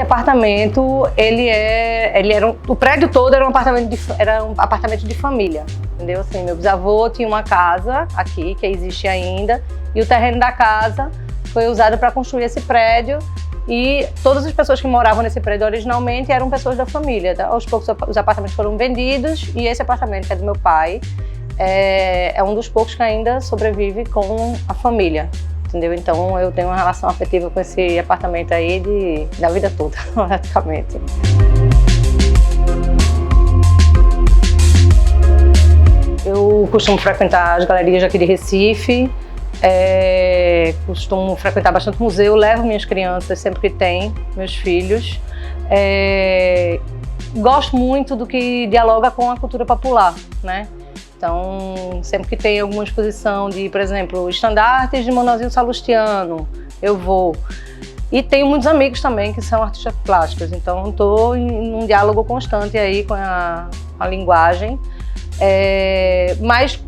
Apartamento, o prédio todo era um apartamento de família, entendeu? Assim, meu bisavô tinha uma casa aqui, que existe ainda, e o terreno da casa foi usado para construir esse prédio, e todas as pessoas que moravam nesse prédio originalmente eram pessoas da família. Aos poucos os apartamentos foram vendidos, e esse apartamento, que é do meu pai, é um dos poucos que ainda sobrevive com a família. Entendeu? Então eu tenho uma relação afetiva com esse apartamento aí da vida toda, praticamente. Eu costumo frequentar as galerias aqui de Recife, costumo frequentar bastante museu, levo minhas crianças sempre que tem, meus filhos. Gosto muito do que dialoga com a cultura popular, né? Então, sempre que tem alguma exposição de, por exemplo, estandartes de Manuelzinho Salustiano, eu vou. E tenho muitos amigos também que são artistas plásticos, então estou em um diálogo constante aí com a linguagem. Mas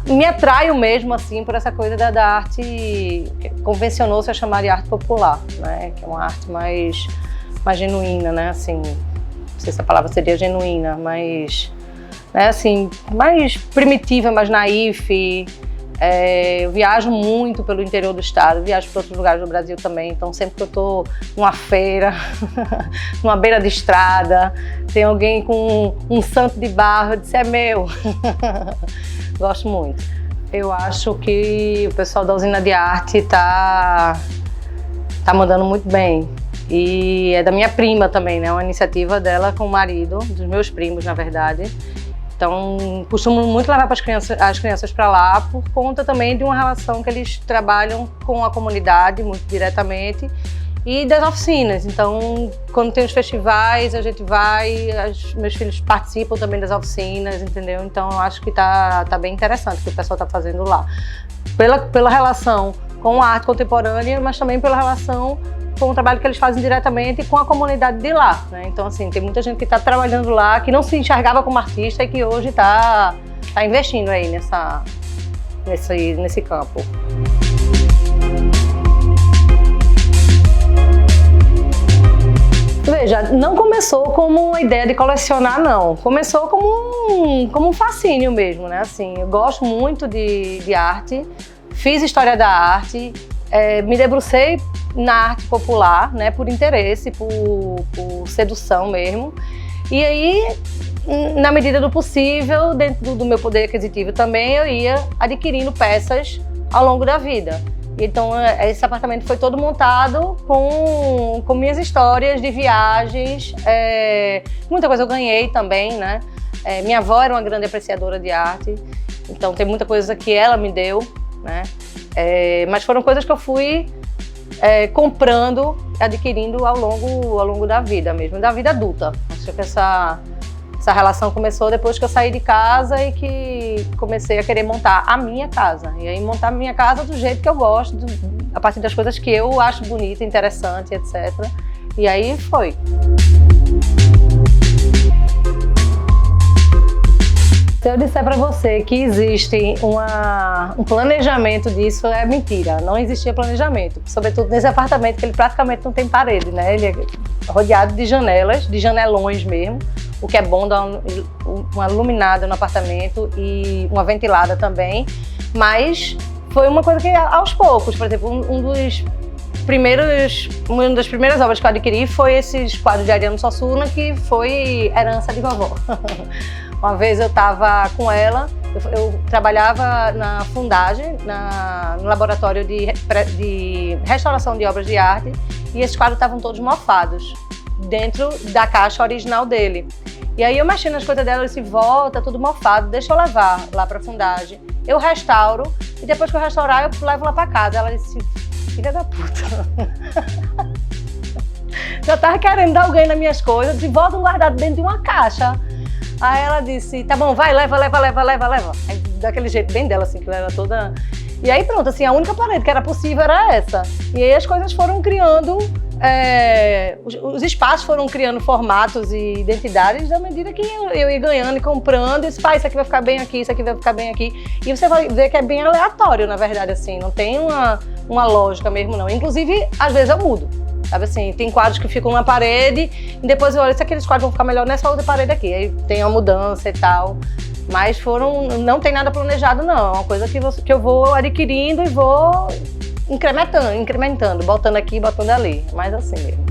me atraio mesmo assim por essa coisa da arte que convencionou-se a chamar de arte popular, né? Que é uma arte mais genuína, né? Assim, não sei se a palavra seria genuína, mas assim, mais primitiva, mais naif. Eu viajo muito pelo interior do estado, viajo para outros lugares do Brasil também, então sempre que eu estou numa feira, numa beira de estrada, tem alguém com um santo de barro, eu disse, é meu. Gosto muito. Eu acho que o pessoal da Usina de Arte tá mandando muito bem. E é da minha prima também, né? Uma iniciativa dela com o marido, dos meus primos, na verdade. Então, costumo muito levar as crianças para lá por conta também de uma relação que eles trabalham com a comunidade muito diretamente e das oficinas. Então, quando tem os festivais, a gente vai, meus filhos participam também das oficinas, entendeu? Então, eu acho que tá bem interessante o que o pessoal está fazendo lá. Pela relação com a arte contemporânea, mas também pela relação com o trabalho que eles fazem diretamente com a comunidade de lá, né? Então, assim, tem muita gente que está trabalhando lá, que não se enxergava como artista e que hoje está investindo aí nesse campo. Veja, não começou como uma ideia de colecionar, não. Começou como um fascínio mesmo, né? Assim, eu gosto muito de arte, fiz história da arte, me debrucei na arte popular, né, por interesse, por sedução mesmo. E aí, na medida do possível, dentro do meu poder aquisitivo também, eu ia adquirindo peças ao longo da vida. Então, esse apartamento foi todo montado com minhas histórias de viagens. Muita coisa eu ganhei também, né? Minha avó era uma grande apreciadora de arte, então tem muita coisa que ela me deu, né? Mas foram coisas que eu fui comprando, adquirindo ao longo da vida mesmo, da vida adulta. Acho que essa relação começou depois que eu saí de casa e que comecei a querer montar a minha casa. E aí montar a minha casa do jeito que eu gosto, a partir das coisas que eu acho bonita, interessante, etc. E aí foi. Se eu disser para você que existe um planejamento disso, é mentira. Não existia planejamento. Sobretudo nesse apartamento, que ele praticamente não tem parede, né? Ele é rodeado de janelas, de janelões mesmo, o que é bom dar uma iluminada no apartamento e uma ventilada também. Mas foi uma coisa que aos poucos, por exemplo, uma das primeiras obras que eu adquiri foi esses quadros de Ariano Suassuna, que foi herança de vovó. Uma vez eu estava com ela, eu trabalhava na Fundagem, no laboratório de restauração de obras de arte, e esses quadros estavam todos mofados dentro da caixa original dele. E aí eu mexi nas coisas dela e disse, vó, tá tudo mofado, deixa eu levar lá para a Fundagem. Eu restauro e depois que eu restaurar eu levo lá para casa. Ela disse, filha da puta. Já tava querendo dar alguém nas minhas coisas, eu disse, vó, não guardado dentro de uma caixa. Aí ela disse, tá bom, vai, leva. Aí, daquele jeito bem dela, assim, que ela era toda... E aí pronto, assim, a única parede que era possível era essa. E aí as coisas foram criando, os espaços foram criando formatos e identidades à medida que eu ia ganhando e comprando. E disse, pá, isso aqui vai ficar bem aqui, isso aqui vai ficar bem aqui. E você vai ver que é bem aleatório, na verdade, assim, não tem uma lógica mesmo, não. Inclusive, às vezes eu mudo. Sabe assim, tem quadros que ficam na parede e depois eu olho se aqueles quadros vão ficar melhor nessa outra parede aqui. Aí tem uma mudança e tal. Mas não tem nada planejado, não. É uma coisa que eu vou adquirindo e vou incrementando, botando aqui, botando ali. Mais assim mesmo.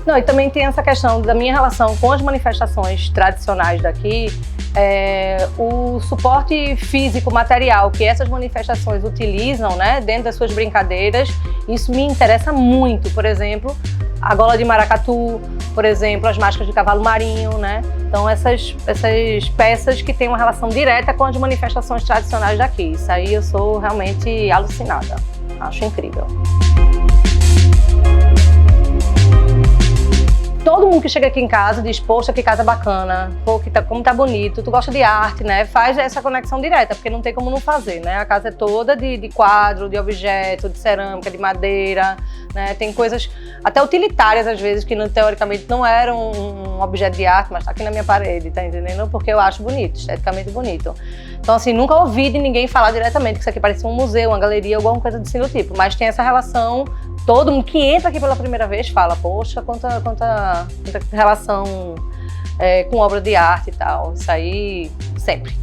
Não, e também tem essa questão da minha relação com as manifestações tradicionais daqui, o suporte físico, material que essas manifestações utilizam, né, dentro das suas brincadeiras, isso me interessa muito. Por exemplo, a gola de maracatu, por exemplo, as máscaras de cavalo marinho, né? Então essas peças que têm uma relação direta com as manifestações tradicionais daqui. Isso aí eu sou realmente alucinada, acho incrível. Todo mundo que chega aqui em casa diz, poxa, que casa bacana, pô, como tá bonito, tu gosta de arte, né? Faz essa conexão direta, porque não tem como não fazer, né? A casa é toda de quadro, de objeto, de cerâmica, de madeira, né? Tem coisas até utilitárias, às vezes, que teoricamente não eram um objeto de arte, mas tá aqui na minha parede, tá entendendo? Porque eu acho bonito, esteticamente bonito. Então, assim, nunca ouvi de ninguém falar diretamente que isso aqui parece um museu, uma galeria, alguma coisa desse tipo, mas tem essa relação. Todo mundo que entra aqui pela primeira vez fala, poxa, quanta relação com obra de arte e tal. Isso aí, sempre.